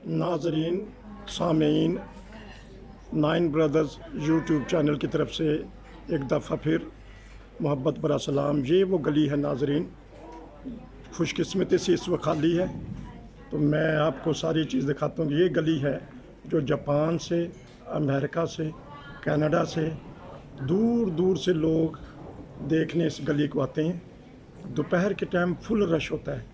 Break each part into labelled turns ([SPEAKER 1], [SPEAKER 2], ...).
[SPEAKER 1] नाजरीन, सामीन, nine brothers YouTube channel की तरफ से एक दफ़ा फिर मोहब्बत भरा सलाम। ये वो गली है नाजरीन, खुशकिस्मती से इस वक्त खाली है, तो मैं आपको सारी चीज़ दिखाता हूँ। ये गली है जो जापान से, अमेरिका से, कनाडा से, दूर दूर से लोग देखने इस गली को आते हैं। दोपहर के टाइम फुल रश होता है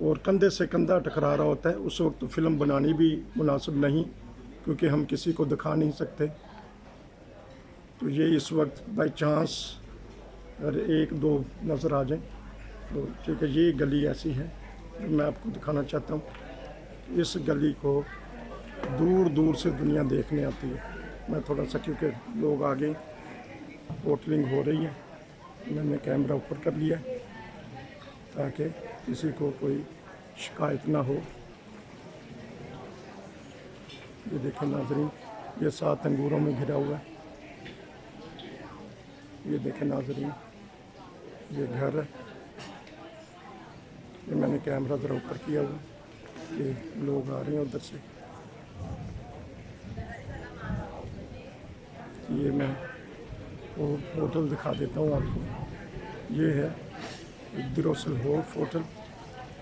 [SPEAKER 1] और कंधे से कंधा टकरा रहा होता है। उस वक्त तो फ़िल्म बनानी भी मुनासिब नहीं, क्योंकि हम किसी को दिखा नहीं सकते। तो ये इस वक्त बाई चांस अगर एक दो नज़र आ जाए तो ठीक है। ये गली ऐसी है जो मैं आपको दिखाना चाहता हूँ। इस गली को दूर दूर से दुनिया देखने आती है। मैं थोड़ा सा, क्योंकि लोग आगे होटलिंग हो रही है, मैंने कैमरा ऊपर कर लिया ताकि किसी को कोई शिकायत ना हो। ये देखें नाजरीन, ये 7 अंगूरों में घिरा हुआ है। ये देखें नाजरीन, ये घर है। ये मैंने कैमरा ज़रा ऊपर किया हुआ कि लोग आ रहे हैं उधर से। ये मैं वो होटल दिखा देता हूँ आपको। ये है दिरोसल होफ होटल,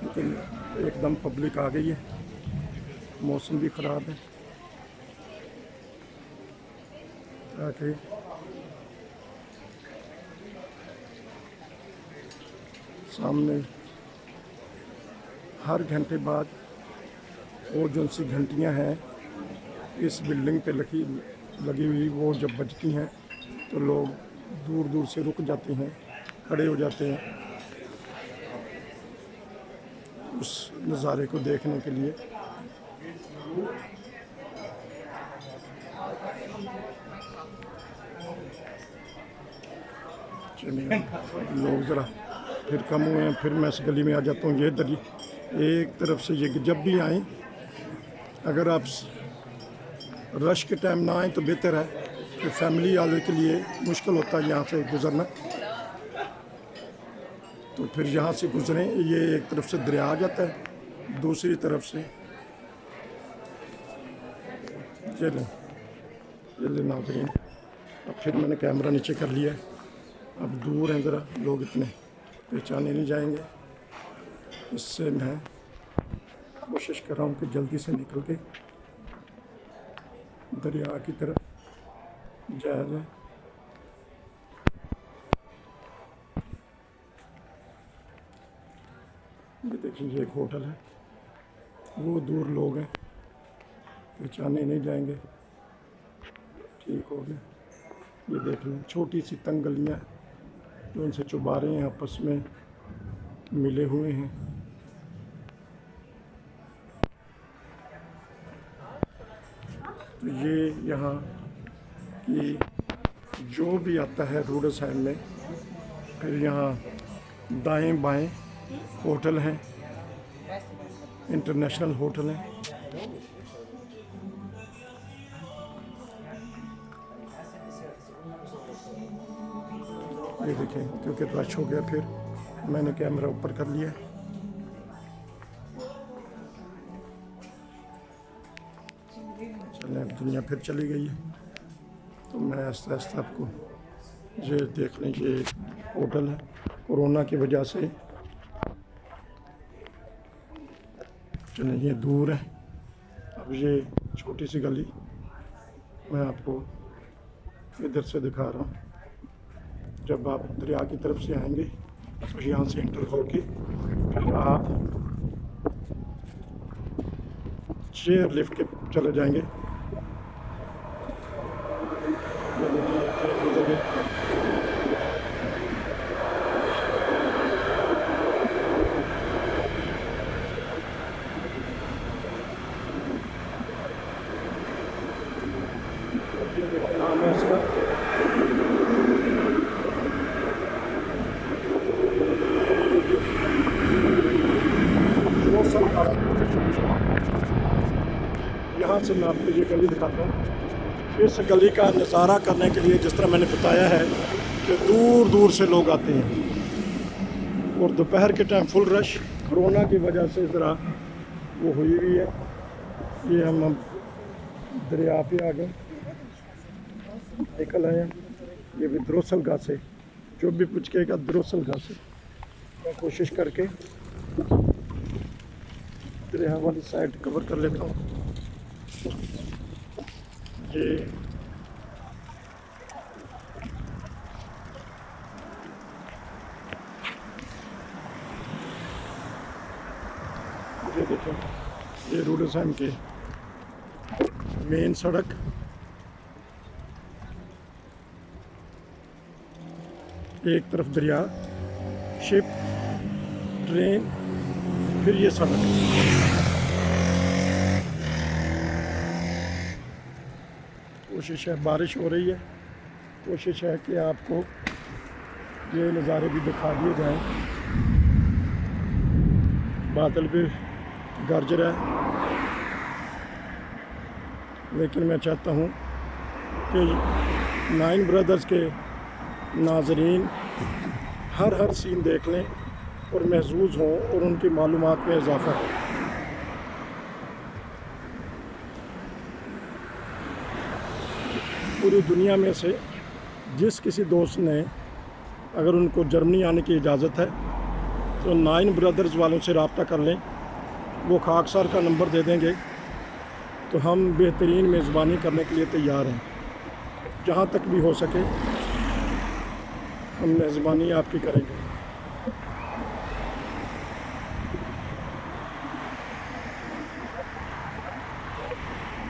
[SPEAKER 1] लेकिन एकदम पब्लिक आ गई है, मौसम भी ख़राब है, ताकि सामने हर घंटे बाद वो जो सी घंटियाँ हैं इस बिल्डिंग पे लगी हुई, वो जब बजती हैं तो लोग दूर दूर से रुक जाते हैं, खड़े हो जाते हैं उस नज़ारे को देखने के लिए। चलिए, लोग ज़रा फिर कम हुए हैं, फिर मैं इस गली में आ जाता हूँ। ये दरी एक तरफ से, ये जब भी आएँ, अगर आप रश के टाइम ना आए तो बेहतर है, कि फैमिली वाले के लिए मुश्किल होता है यहाँ से गुज़रना। तो फिर यहाँ से गुज़रें। ये एक तरफ से दरिया आ जाता है, दूसरी तरफ से चले नाज़रीन। अब फिर मैंने कैमरा नीचे कर लिया है। अब दूर हैं ज़रा लोग, इतने पहचाने नहीं जाएंगे। इससे मैं कोशिश कर रहा हूँ कि जल्दी से निकल के दरिया की तरफ जाया जाए। ये देखिए, ये एक होटल है, वो दूर लोग हैं, पहचाने नहीं जाएंगे। ठीक हो गया। ये देख लें, छोटी सी तंग गलियाँ जो उनसे चुबारे हैं, आपस में मिले हुए हैं। तो ये यहाँ की जो भी आता है रोड साइड में, फिर यहाँ दाएं बाएं होटल हैं, इंटरनेशनल होटल हैं। ये देखें, क्योंकि रश हो गया, फिर मैंने कैमरा ऊपर कर लिया। चलें, अब दुनिया फिर चली गई है, तो मैं आस्ते आस्ते आपको ये देख लें। ये होटल है, कोरोना की वजह से चलें ये दूर है। अब ये छोटी सी गली मैं आपको इधर से दिखा रहा हूँ। जब आप दरिया की तरफ से आएंगे तो यहाँ से इंटर होके फिर आप चेयर लिफ्ट के चले जाएंगे। नाम है इसका, यहाँ से मैं आपको ये गली दिखाता हूँ। इस गली का नज़ारा करने के लिए, जिस तरह मैंने बताया है कि दूर दूर से लोग आते हैं, और दोपहर के टाइम फुल रश। कोरोना की वजह से ज़रा वो हुई हुई है। ये हम दरिया पे आ गए, निकल आए हैं। ये भी द्रोसल गाह से, जो भी पूछेगा द्रोसल गाह से। मैं कोशिश करके दरिया वाली साइड कवर कर लेता हूँ। ये देखो, ये रूडसम के मेन सड़क, एक तरफ दरिया, शिप, ट्रेन, फिर ये सड़क। कोशिश है, बारिश हो रही है, कोशिश है कि आपको ये नज़ारे भी दिखा दिए जाएं। बादल भी गरज रहा है, लेकिन मैं चाहता हूँ कि 9 ब्रदर्स के नाजरीन हर सीन देख लें और महसूस हों और उनकी मालूमात में इजाफ़ा हो। पूरी दुनिया में से जिस किसी दोस्त ने, अगर उनको जर्मनी आने की इजाज़त है तो 9 ब्रदर्स वालों से रब्ता कर लें। वो खाकसार का नंबर दे देंगे तो हम बेहतरीन मेज़बानी करने के लिए तैयार हैं। जहाँ तक भी हो सके हम मेज़बानी आपकी करेंगे।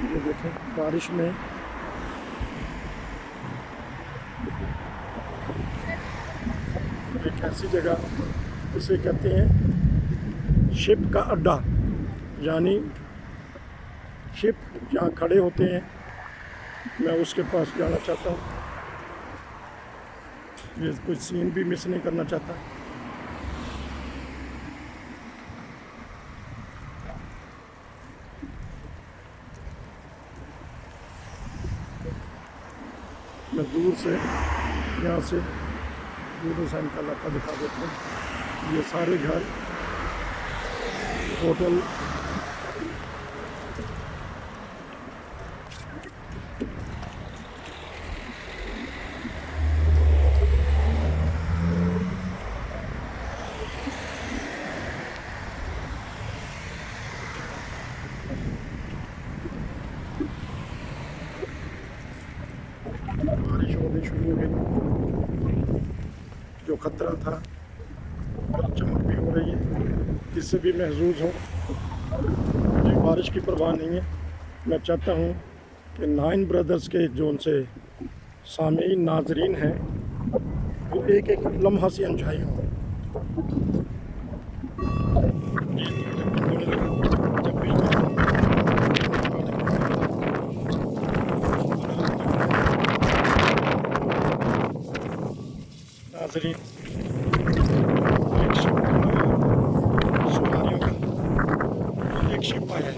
[SPEAKER 1] ये देखें, बारिश में एक ऐसी जगह इसे कहते हैं शिप का अड्डा, यानी शिप जहाँ खड़े होते हैं, मैं उसके पास जाना चाहता हूँ। ये कुछ सीन भी मिस नहीं करना चाहता। मैं दूर से यहाँ से रूडसम का इलाका दिखा देता हूँ। ये सारे घर, होटल, बारिश होनी शुरू हो गई। जो ख़तरा था, चमक भी हो रही है, इससे भी महसूस हो। मुझे बारिश की परवाह नहीं है। मैं चाहता हूँ कि 9 ब्रदर्स के जो उनसे सामीन नाजरीन हैं वो एक एक लम्हा से अनजाई हों। नाजरीन, सवारियों का एक शिप आया है,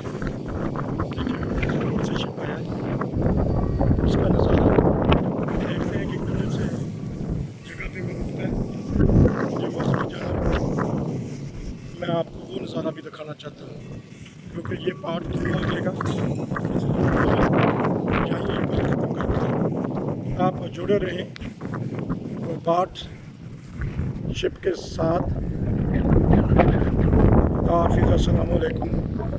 [SPEAKER 1] ठीक है, कौन सी शिप आया है, उसका नज़ारा देखते हैं कि कौन से जगह पे वो रुकता है। मुझे वहाँ पे जाना, मैं आपको वो नज़ारा भी दिखाना चाहता हूँ, क्योंकि ये पार्ट थोड़ा लगेगा, यहीं ये बात खत्म करता हूँ। आप जुड़े रहें वो पार्ट शिप के साथ। हाफिज़, अस्सलामु अलैकुम।